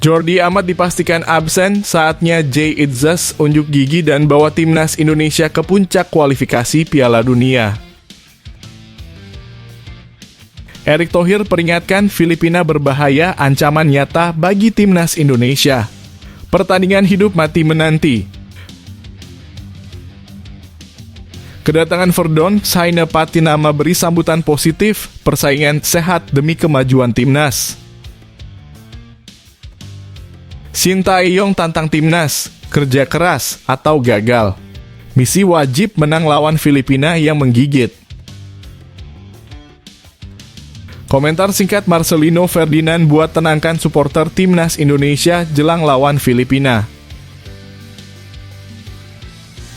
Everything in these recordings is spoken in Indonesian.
Jordi Amat dipastikan absen, saatnya Jay Itzes unjuk gigi dan bawa timnas Indonesia ke puncak kualifikasi Piala Dunia. Erick Thohir peringatkan Filipina berbahaya, ancaman nyata bagi timnas Indonesia. Pertandingan hidup mati menanti. Kedatangan Verdon Saina Patinama beri sambutan positif, persaingan sehat demi kemajuan timnas. Sintayong tantang timnas, kerja keras atau gagal. Misi wajib menang lawan Filipina yang menggigit. Komentar singkat Marcelino Ferdinand buat tenangkan supporter timnas Indonesia jelang lawan Filipina.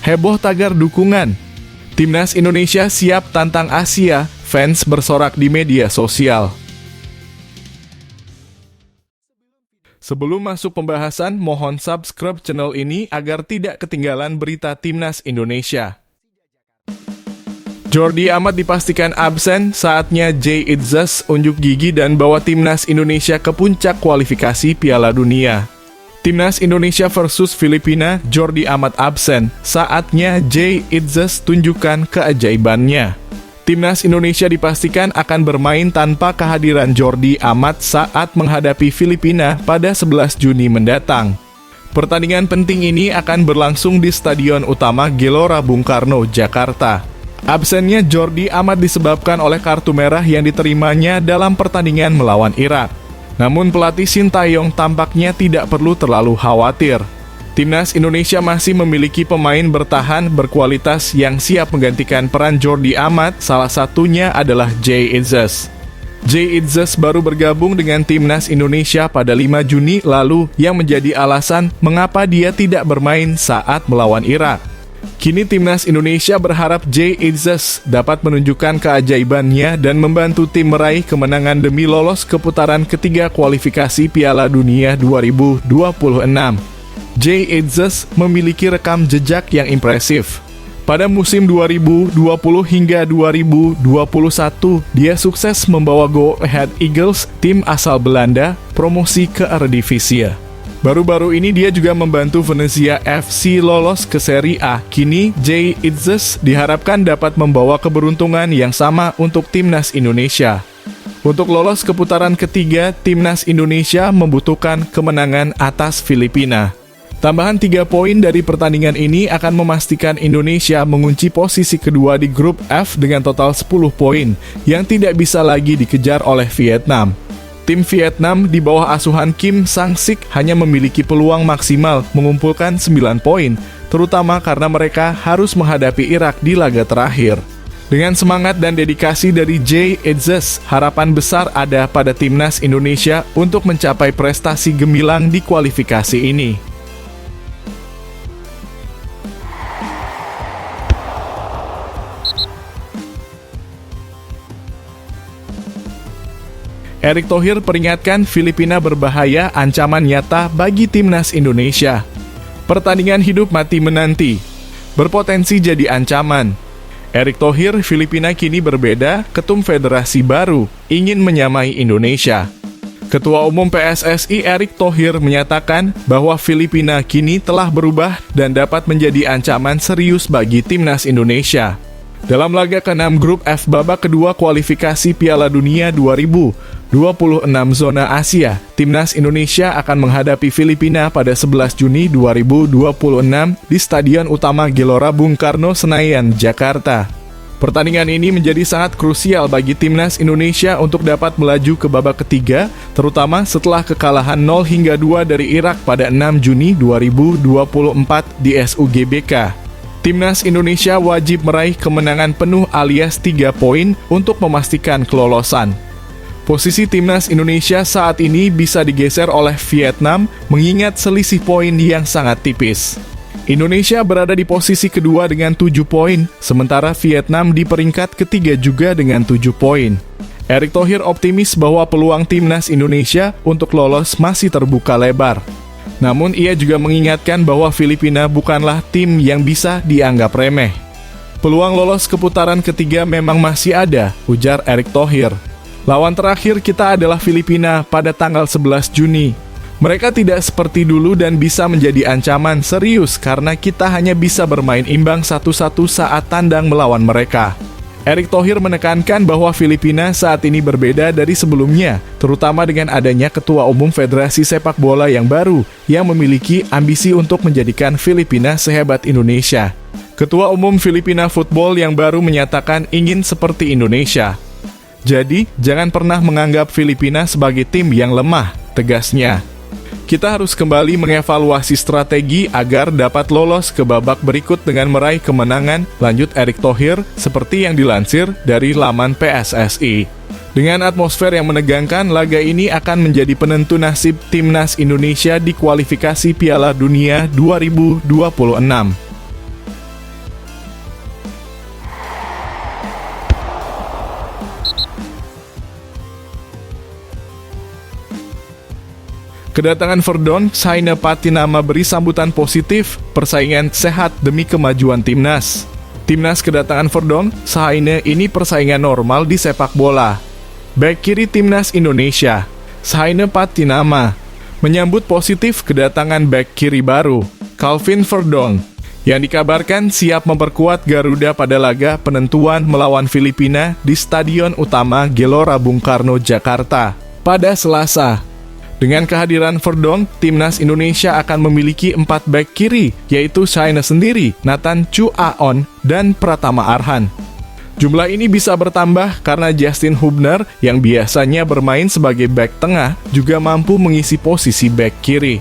Heboh tagar dukungan. Timnas Indonesia siap tantang Asia, fans bersorak di media sosial. Sebelum masuk pembahasan, mohon subscribe channel ini agar tidak ketinggalan berita timnas Indonesia. Jordi Amat dipastikan absen, saatnya Jay Itzes unjuk gigi dan bawa timnas Indonesia ke puncak kualifikasi Piala Dunia. Timnas Indonesia versus Filipina, Jordi Amat absen, saatnya Jay Itzes tunjukkan keajaibannya. Timnas Indonesia dipastikan akan bermain tanpa kehadiran Jordi Amat saat menghadapi Filipina pada 11 Juni mendatang. Pertandingan penting ini akan berlangsung di Stadion Utama Gelora Bung Karno, Jakarta. Absennya Jordi Amat disebabkan oleh kartu merah yang diterimanya dalam pertandingan melawan Irak. Namun pelatih Sintayong tampaknya tidak perlu terlalu khawatir. Timnas Indonesia masih memiliki pemain bertahan berkualitas yang siap menggantikan peran Jordi Amat, salah satunya adalah Jay Itzes. Jay Itzes baru bergabung dengan Timnas Indonesia pada 5 Juni lalu yang menjadi alasan mengapa dia tidak bermain saat melawan Irak. Kini Timnas Indonesia berharap Jay Itzes dapat menunjukkan keajaibannya dan membantu tim meraih kemenangan demi lolos ke putaran ketiga kualifikasi Piala Dunia 2026. Jay Itzes memiliki rekam jejak yang impresif. Pada musim 2020 hingga 2021, dia sukses membawa Go Ahead Eagles, tim asal Belanda, promosi ke Eredivisie. Baru-baru ini dia juga membantu Venezia FC lolos ke Serie A. Kini, Jay Itzes diharapkan dapat membawa keberuntungan yang sama untuk timnas Indonesia. Untuk lolos ke putaran ketiga, timnas Indonesia membutuhkan kemenangan atas Filipina. Tambahan 3 poin dari pertandingan ini akan memastikan Indonesia mengunci posisi kedua di grup F dengan total 10 poin, yang tidak bisa lagi dikejar oleh Vietnam. Tim Vietnam di bawah asuhan Kim Sang-sik hanya memiliki peluang maksimal mengumpulkan 9 poin, terutama karena mereka harus menghadapi Irak di laga terakhir. Dengan semangat dan dedikasi dari Jay Itzes, harapan besar ada pada timnas Indonesia untuk mencapai prestasi gemilang di kualifikasi ini. Erick Thohir peringatkan Filipina berbahaya, ancaman nyata bagi timnas Indonesia. Pertandingan hidup mati menanti, berpotensi jadi ancaman. Erick Thohir, Filipina kini berbeda, ketum federasi baru, ingin menyamai Indonesia. Ketua Umum PSSI Erick Thohir menyatakan bahwa Filipina kini telah berubah dan dapat menjadi ancaman serius bagi timnas Indonesia. Dalam laga ke-6 grup F babak kedua kualifikasi Piala Dunia 2026 zona Asia, timnas Indonesia akan menghadapi Filipina pada 11 Juni 2026 di Stadion Utama Gelora Bung Karno, Senayan, Jakarta. Pertandingan ini menjadi sangat krusial bagi timnas Indonesia untuk dapat melaju ke babak ketiga, terutama setelah kekalahan 0-2 dari Irak pada 6 Juni 2024 di SUGBK. Timnas Indonesia wajib meraih kemenangan penuh alias 3 poin untuk memastikan kelolosan. Posisi timnas Indonesia saat ini bisa digeser oleh Vietnam mengingat selisih poin yang sangat tipis. Indonesia berada di posisi kedua dengan 7 poin, sementara Vietnam di peringkat ketiga juga dengan 7 poin. Erick Thohir optimis bahwa peluang timnas Indonesia untuk lolos masih terbuka lebar. Namun ia juga mengingatkan bahwa Filipina bukanlah tim yang bisa dianggap remeh. Peluang lolos ke putaran ketiga memang masih ada, ujar Erick Thohir. Lawan terakhir kita adalah Filipina pada tanggal 11 Juni. Mereka tidak seperti dulu dan bisa menjadi ancaman serius karena kita hanya bisa bermain imbang 1-1 saat tandang melawan mereka. Erick Thohir menekankan bahwa Filipina saat ini berbeda dari sebelumnya, terutama dengan adanya Ketua Umum Federasi Sepak Bola yang baru, yang memiliki ambisi untuk menjadikan Filipina sehebat Indonesia. Ketua Umum Filipina Football yang baru menyatakan ingin seperti Indonesia. Jadi, jangan pernah menganggap Filipina sebagai tim yang lemah, tegasnya. Kita harus kembali mengevaluasi strategi agar dapat lolos ke babak berikut dengan meraih kemenangan, lanjut Erick Thohir, seperti yang dilansir dari laman PSSI. Dengan atmosfer yang menegangkan, laga ini akan menjadi penentu nasib timnas Indonesia di kualifikasi Piala Dunia 2026. Kedatangan Verdon, Saina Patinama beri sambutan positif, persaingan sehat demi kemajuan timnas. Timnas kedatangan Verdon, Saina ini persaingan normal di sepak bola. Bek kiri timnas Indonesia, Saina Patinama, menyambut positif kedatangan bek kiri baru, Calvin Verdon, yang dikabarkan siap memperkuat Garuda pada laga penentuan melawan Filipina di Stadion Utama Gelora Bung Karno, Jakarta, pada Selasa. Dengan kehadiran Verdon, timnas Indonesia akan memiliki 4 bek kiri, yaitu Saina sendiri, Nathan Chu Aon, dan Pratama Arhan. Jumlah ini bisa bertambah karena Justin Hubner, yang biasanya bermain sebagai bek tengah, juga mampu mengisi posisi bek kiri.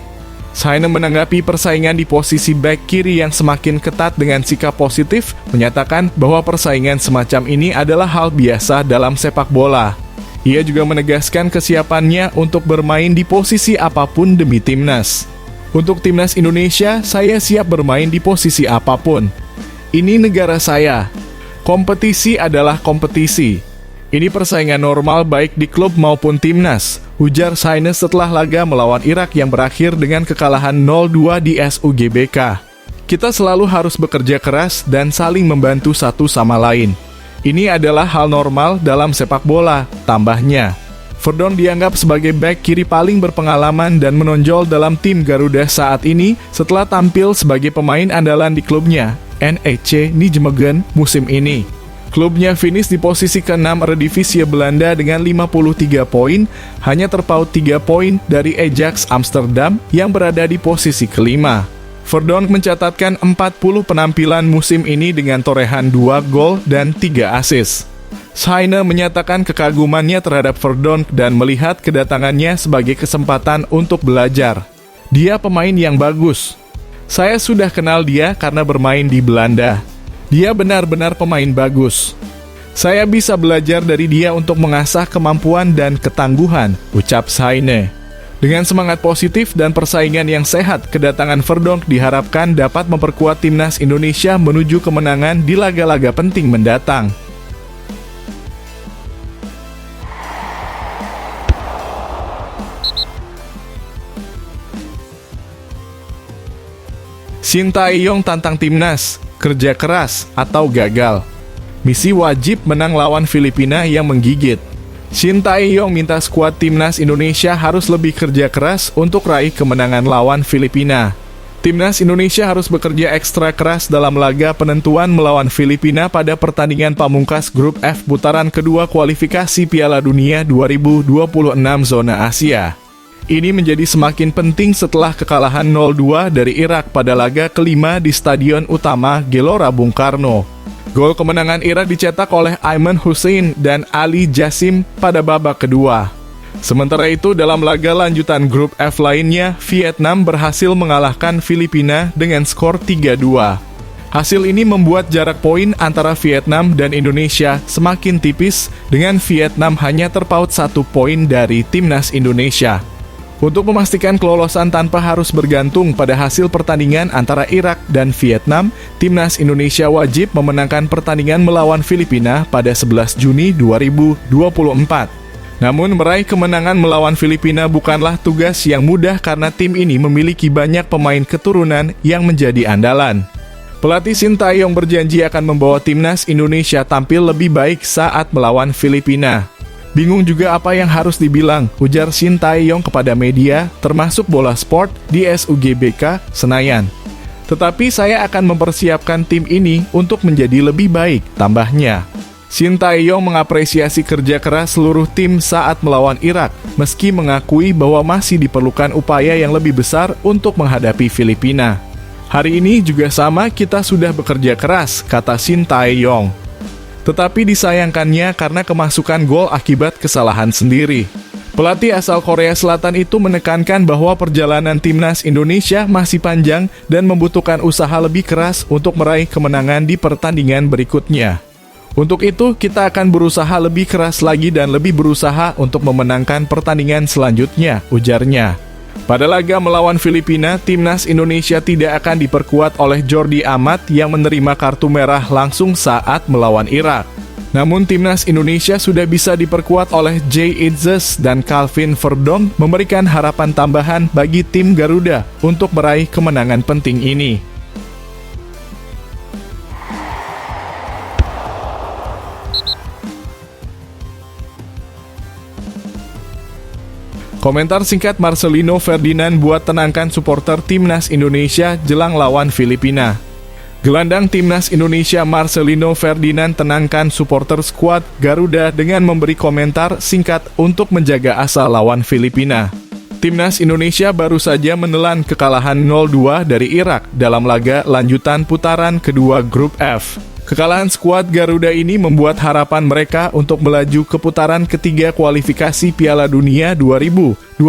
Saina menanggapi persaingan di posisi bek kiri yang semakin ketat dengan sikap positif, menyatakan bahwa persaingan semacam ini adalah hal biasa dalam sepak bola. Ia juga menegaskan kesiapannya untuk bermain di posisi apapun demi timnas. Untuk timnas Indonesia, saya siap bermain di posisi apapun. Ini negara saya. Kompetisi adalah kompetisi. Ini persaingan normal baik di klub maupun timnas, ujar Saina setelah laga melawan Irak yang berakhir dengan kekalahan 0-2 di SUGBK. Kita selalu harus bekerja keras dan saling membantu satu sama lain. Ini adalah hal normal dalam sepak bola, tambahnya. Verdon dianggap sebagai bek kiri paling berpengalaman dan menonjol dalam tim Garuda saat ini setelah tampil sebagai pemain andalan di klubnya, NEC Nijmegen, musim ini. Klubnya finish di posisi ke-6 Eredivisie Belanda dengan 53 poin, hanya terpaut 3 poin dari Ajax Amsterdam yang berada di posisi ke-5. Verdon mencatatkan 40 penampilan musim ini dengan torehan 2 gol dan 3 assist. Saina menyatakan kekagumannya terhadap Verdon dan melihat kedatangannya sebagai kesempatan untuk belajar. Dia pemain yang bagus. Saya sudah kenal dia karena bermain di Belanda. Dia benar-benar pemain bagus. Saya bisa belajar dari dia untuk mengasah kemampuan dan ketangguhan, ucap Saina. Dengan semangat positif dan persaingan yang sehat, kedatangan Verdon diharapkan dapat memperkuat timnas Indonesia menuju kemenangan di laga-laga penting mendatang. Shin Tae-yong tantang timnas, kerja keras atau gagal. Misi wajib menang lawan Filipina yang menggigit. Shin Tae-yong minta skuad timnas Indonesia harus lebih kerja keras untuk raih kemenangan lawan Filipina. Timnas Indonesia harus bekerja ekstra keras dalam laga penentuan melawan Filipina pada pertandingan pamungkas Grup F putaran kedua kualifikasi Piala Dunia 2026 zona Asia. Ini menjadi semakin penting setelah kekalahan 0-2 dari Irak pada laga kelima di Stadion Utama Gelora Bung Karno. Gol kemenangan Irak dicetak oleh Aiman Hussein dan Ali Jassim pada babak kedua. Sementara itu, dalam laga lanjutan grup F lainnya, Vietnam berhasil mengalahkan Filipina dengan skor 3-2. Hasil ini membuat jarak poin antara Vietnam dan Indonesia semakin tipis, dengan Vietnam hanya terpaut 1 poin dari timnas Indonesia. Untuk memastikan kelolosan tanpa harus bergantung pada hasil pertandingan antara Irak dan Vietnam, timnas Indonesia wajib memenangkan pertandingan melawan Filipina pada 11 Juni 2024. Namun, meraih kemenangan melawan Filipina bukanlah tugas yang mudah karena tim ini memiliki banyak pemain keturunan yang menjadi andalan. Pelatih Shin Tae-yong berjanji akan membawa timnas Indonesia tampil lebih baik saat melawan Filipina. Bingung juga apa yang harus dibilang, ujar Shin Tae-yong kepada media, termasuk Bola Sport di SUGBK, Senayan. Tetapi saya akan mempersiapkan tim ini untuk menjadi lebih baik, tambahnya. Shin Tae-yong mengapresiasi kerja keras seluruh tim saat melawan Irak, meski mengakui bahwa masih diperlukan upaya yang lebih besar untuk menghadapi Filipina. Hari ini juga sama, kita sudah bekerja keras, kata Shin Tae-yong. Tetapi disayangkannya karena kemasukan gol akibat kesalahan sendiri. Pelatih asal Korea Selatan itu menekankan bahwa perjalanan timnas Indonesia masih panjang dan membutuhkan usaha lebih keras untuk meraih kemenangan di pertandingan berikutnya. Untuk itu, kita akan berusaha lebih keras lagi dan lebih berusaha untuk memenangkan pertandingan selanjutnya, ujarnya. Pada laga melawan Filipina, timnas Indonesia tidak akan diperkuat oleh Jordi Amat yang menerima kartu merah langsung saat melawan Irak. Namun timnas Indonesia sudah bisa diperkuat oleh Jay Itzes dan Calvin Verdonk, memberikan harapan tambahan bagi tim Garuda untuk meraih kemenangan penting ini. Komentar singkat Marcelino Ferdinand buat tenangkan supporter timnas Indonesia jelang lawan Filipina. Gelandang timnas Indonesia Marcelino Ferdinand tenangkan supporter skuad Garuda dengan memberi komentar singkat untuk menjaga asa lawan Filipina. Timnas Indonesia baru saja menelan kekalahan 0-2 dari Irak dalam laga lanjutan putaran kedua Grup F. Kekalahan skuad Garuda ini membuat harapan mereka untuk melaju ke putaran ketiga kualifikasi Piala Dunia 2026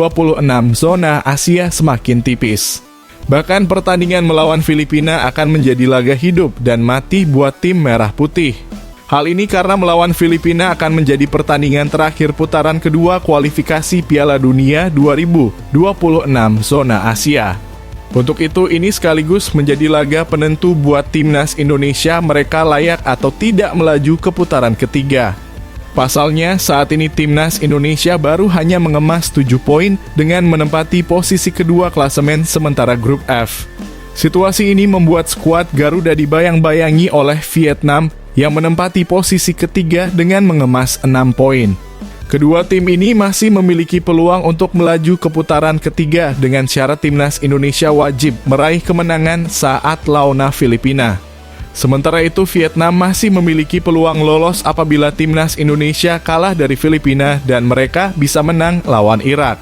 zona Asia semakin tipis. Bahkan pertandingan melawan Filipina akan menjadi laga hidup dan mati buat tim merah putih. Hal ini karena melawan Filipina akan menjadi pertandingan terakhir putaran kedua kualifikasi Piala Dunia 2026 zona Asia. Untuk itu, ini sekaligus menjadi laga penentu buat timnas Indonesia mereka layak atau tidak melaju ke putaran ketiga. Pasalnya, saat ini timnas Indonesia baru hanya mengemas 7 poin dengan menempati posisi kedua klasemen sementara Grup F. Situasi ini membuat skuad Garuda dibayang-bayangi oleh Vietnam yang menempati posisi ketiga dengan mengemas 6 poin. Kedua tim ini masih memiliki peluang untuk melaju ke putaran ketiga dengan syarat timnas Indonesia wajib meraih kemenangan saat lawan Filipina. Sementara itu, Vietnam masih memiliki peluang lolos apabila timnas Indonesia kalah dari Filipina dan mereka bisa menang lawan Irak.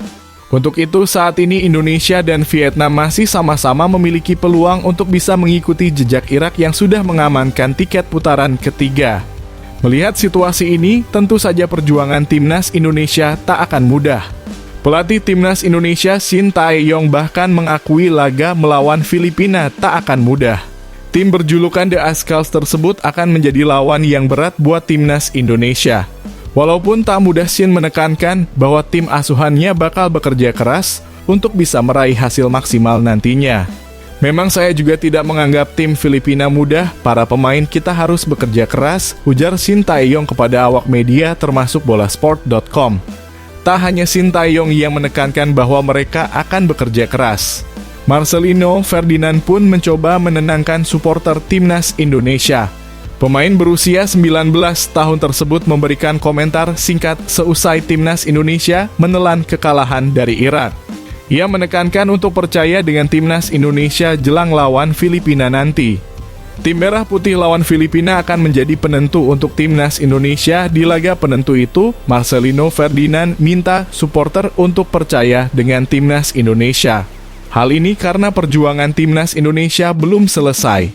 Untuk itu, saat ini Indonesia dan Vietnam masih sama-sama memiliki peluang untuk bisa mengikuti jejak Irak yang sudah mengamankan tiket putaran ketiga. Melihat situasi ini, tentu saja perjuangan timnas Indonesia tak akan mudah. Pelatih timnas Indonesia Shin Tae-yong bahkan mengakui laga melawan Filipina tak akan mudah. Tim berjulukan The Ascals tersebut akan menjadi lawan yang berat buat timnas Indonesia. Walaupun tak mudah, Shin menekankan bahwa tim asuhannya bakal bekerja keras untuk bisa meraih hasil maksimal nantinya. Memang saya juga tidak menganggap tim Filipina mudah, para pemain kita harus bekerja keras, ujar Shin Tae-yong kepada awak media termasuk bolasport.com. Tak hanya Shin Tae-yong yang menekankan bahwa mereka akan bekerja keras. Marcelino Ferdinand pun mencoba menenangkan supporter timnas Indonesia. Pemain berusia 19 tahun tersebut memberikan komentar singkat seusai timnas Indonesia menelan kekalahan dari Irak. Ia menekankan untuk percaya dengan timnas Indonesia jelang lawan Filipina nanti. Tim Merah Putih lawan Filipina akan menjadi penentu untuk timnas Indonesia. Di laga penentu itu, Marcelino Ferdinand minta supporter untuk percaya dengan timnas Indonesia. Hal ini karena perjuangan timnas Indonesia belum selesai.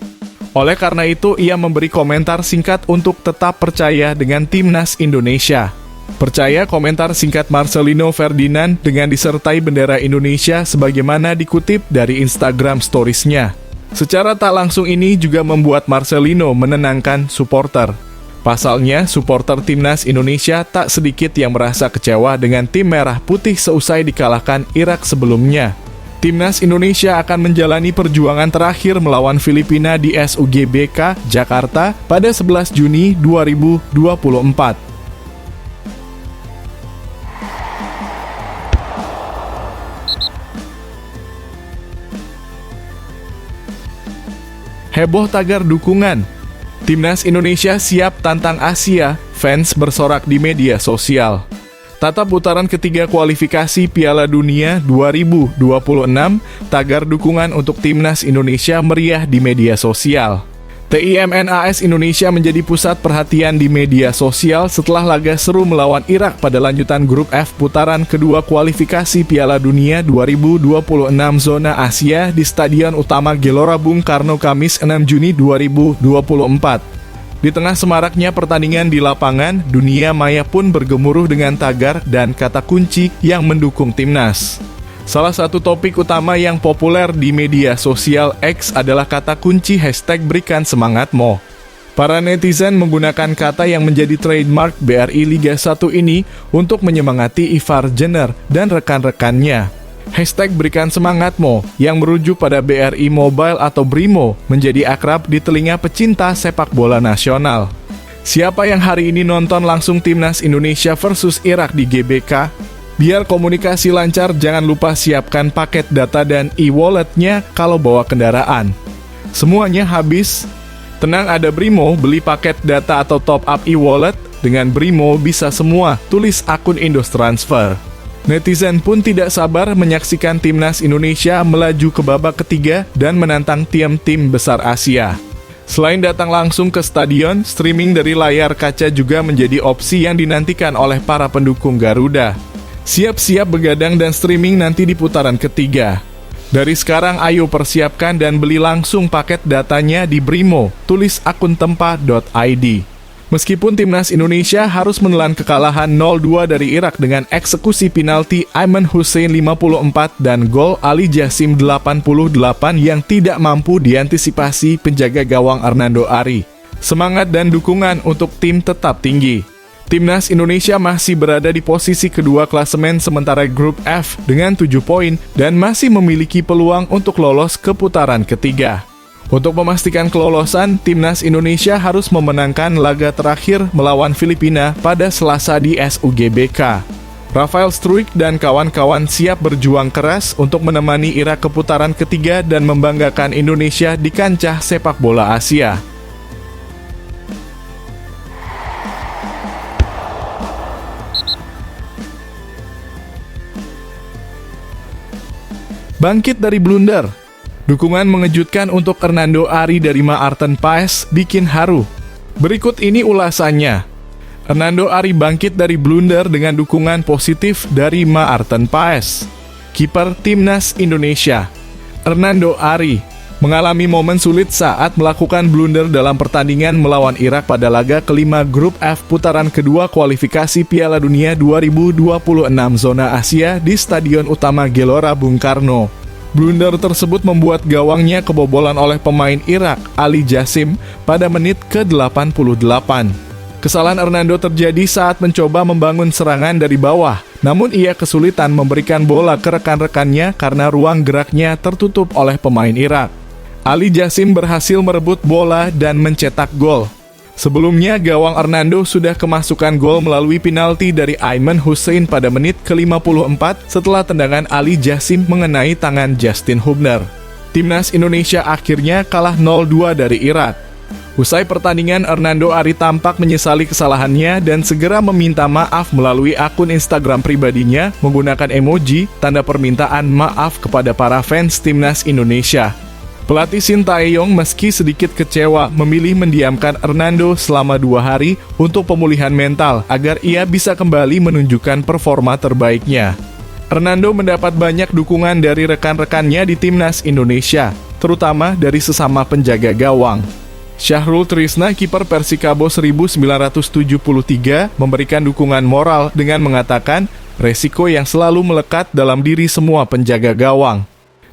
Oleh karena itu, ia memberi komentar singkat untuk tetap percaya dengan timnas Indonesia. Percaya komentar singkat Marcelino Ferdinand dengan disertai bendera Indonesia sebagaimana dikutip dari Instagram Stories-nya. Secara tak langsung ini juga membuat Marcelino menenangkan supporter. Pasalnya, supporter timnas Indonesia tak sedikit yang merasa kecewa dengan tim Merah Putih seusai dikalahkan Irak sebelumnya. Timnas Indonesia akan menjalani perjuangan terakhir melawan Filipina di SUGBK, Jakarta pada 11 Juni 2024. Heboh tagar dukungan. Timnas Indonesia siap tantang Asia, fans bersorak di media sosial. Tatap putaran ketiga kualifikasi Piala Dunia 2026, tagar dukungan untuk timnas Indonesia meriah di media sosial. TIMNAS Indonesia menjadi pusat perhatian di media sosial setelah laga seru melawan Irak pada lanjutan grup F putaran kedua kualifikasi Piala Dunia 2026 zona Asia di Stadion Utama Gelora Bung Karno Kamis 6 Juni 2024. Di tengah semaraknya pertandingan di lapangan, dunia maya pun bergemuruh dengan tagar dan kata kunci yang mendukung timnas. Salah satu topik utama yang populer di media sosial X adalah kata kunci #berikan semangat Mo. Para netizen menggunakan kata yang menjadi trademark BRI Liga 1 ini untuk menyemangati Ivar Jenner dan rekan-rekannya. #berikan semangat Mo yang merujuk pada BRI Mobile atau BRIMO menjadi akrab di telinga pecinta sepak bola nasional. Siapa yang hari ini nonton langsung timnas Indonesia versus Irak di GBK? Biar komunikasi lancar, jangan lupa siapkan paket data dan e-walletnya kalau bawa kendaraan. Semuanya habis? Tenang, ada BRIMO, beli paket data atau top up e-wallet. Dengan BRIMO bisa semua, tulis akun Indotransfer. Netizen pun tidak sabar menyaksikan timnas Indonesia melaju ke babak ketiga dan menantang tim-tim besar Asia. Selain datang langsung ke stadion, streaming dari layar kaca juga menjadi opsi yang dinantikan oleh para pendukung Garuda. Siap-siap begadang dan streaming nanti di putaran ketiga. Dari sekarang ayo persiapkan dan beli langsung paket datanya di BRIMO, tulis akun tempa.id. Meskipun timnas Indonesia harus menelan kekalahan 0-2 dari Irak dengan eksekusi penalti Aiman Hussein 54 dan gol Ali Jassim 88 yang tidak mampu diantisipasi penjaga gawang Hernando Ari, semangat dan dukungan untuk tim tetap tinggi. Timnas Indonesia masih berada di posisi kedua klasemen sementara grup F dengan 7 poin dan masih memiliki peluang untuk lolos ke putaran ketiga. Untuk memastikan kelolosan, timnas Indonesia harus memenangkan laga terakhir melawan Filipina pada Selasa di SUGBK. Rafael Struijk dan kawan-kawan siap berjuang keras untuk menemani Irak ke putaran ketiga dan membanggakan Indonesia di kancah sepak bola Asia. Bangkit dari blunder. Dukungan mengejutkan untuk Hernando Ari dari Maarten Paes bikin haru. Berikut ini ulasannya. Hernando Ari bangkit dari blunder dengan dukungan positif dari Maarten Paes. Kiper Timnas Indonesia, Hernando Ari, mengalami momen sulit saat melakukan blunder dalam pertandingan melawan Irak pada laga kelima grup F putaran kedua kualifikasi Piala Dunia 2026 zona Asia di Stadion Utama Gelora Bung Karno. Blunder tersebut membuat gawangnya kebobolan oleh pemain Irak, Ali Jassim, pada menit ke-88. Kesalahan Hernando terjadi saat mencoba membangun serangan dari bawah, namun ia kesulitan memberikan bola ke rekan-rekannya karena ruang geraknya tertutup oleh pemain Irak. Ali Jassim berhasil merebut bola dan mencetak gol. Sebelumnya, gawang Hernando sudah kemasukan gol melalui penalti dari Aiman Hussein pada menit ke-54 setelah tendangan Ali Jassim mengenai tangan Justin Hubner. Timnas Indonesia akhirnya kalah 0-2 dari Irak. Usai pertandingan, Hernando Ari tampak menyesali kesalahannya dan segera meminta maaf melalui akun Instagram pribadinya menggunakan emoji tanda permintaan maaf kepada para fans Timnas Indonesia. Pelatih Sintayong meski sedikit kecewa memilih mendiamkan Hernando selama 2 hari untuk pemulihan mental agar ia bisa kembali menunjukkan performa terbaiknya. Hernando mendapat banyak dukungan dari rekan-rekannya di Timnas Indonesia, terutama dari sesama penjaga gawang. Syahrul Trisna, kiper Persikabo 1973, memberikan dukungan moral dengan mengatakan resiko yang selalu melekat dalam diri semua penjaga gawang.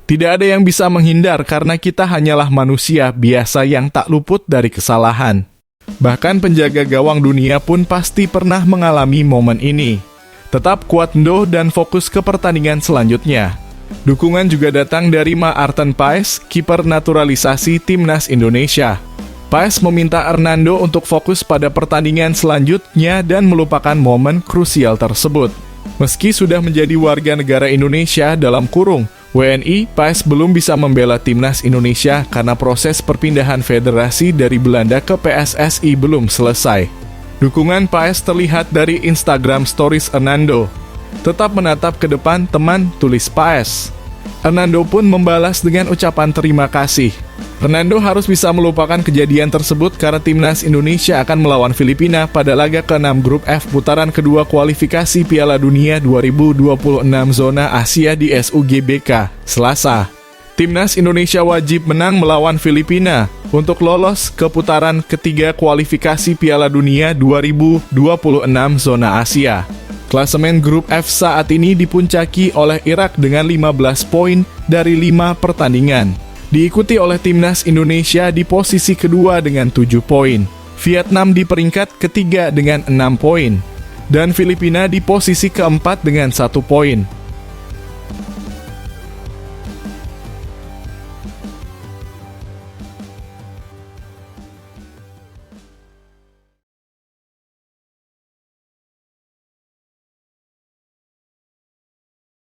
Tidak ada yang bisa menghindar karena kita hanyalah manusia biasa yang tak luput dari kesalahan. Bahkan penjaga gawang dunia pun pasti pernah mengalami momen ini. Tetap kuat Ndo dan fokus ke pertandingan selanjutnya. Dukungan juga datang dari Maarten Paes, kiper naturalisasi Timnas Indonesia. Paes meminta Hernando untuk fokus pada pertandingan selanjutnya dan melupakan momen krusial tersebut. Meski sudah menjadi warga negara Indonesia dalam kurung WNI, Paes belum bisa membela Timnas Indonesia karena proses perpindahan federasi dari Belanda ke PSSI belum selesai. Dukungan Paes terlihat dari Instagram Stories Hernando. "Tetap menatap ke depan, teman," tulis Paes. Hernando pun membalas dengan ucapan terima kasih. Hernando harus bisa melupakan kejadian tersebut karena timnas Indonesia akan melawan Filipina pada laga ke-6 Grup F putaran kedua kualifikasi Piala Dunia 2026 zona Asia di SUGBK, Selasa. Timnas Indonesia wajib menang melawan Filipina untuk lolos ke putaran ketiga kualifikasi Piala Dunia 2026 zona Asia. Klasemen Grup F saat ini dipuncaki oleh Irak dengan 15 poin dari 5 pertandingan. Diikuti oleh timnas Indonesia di posisi kedua dengan 7 poin. Vietnam di peringkat ketiga dengan 6 poin. Dan Filipina di posisi keempat dengan 1 poin.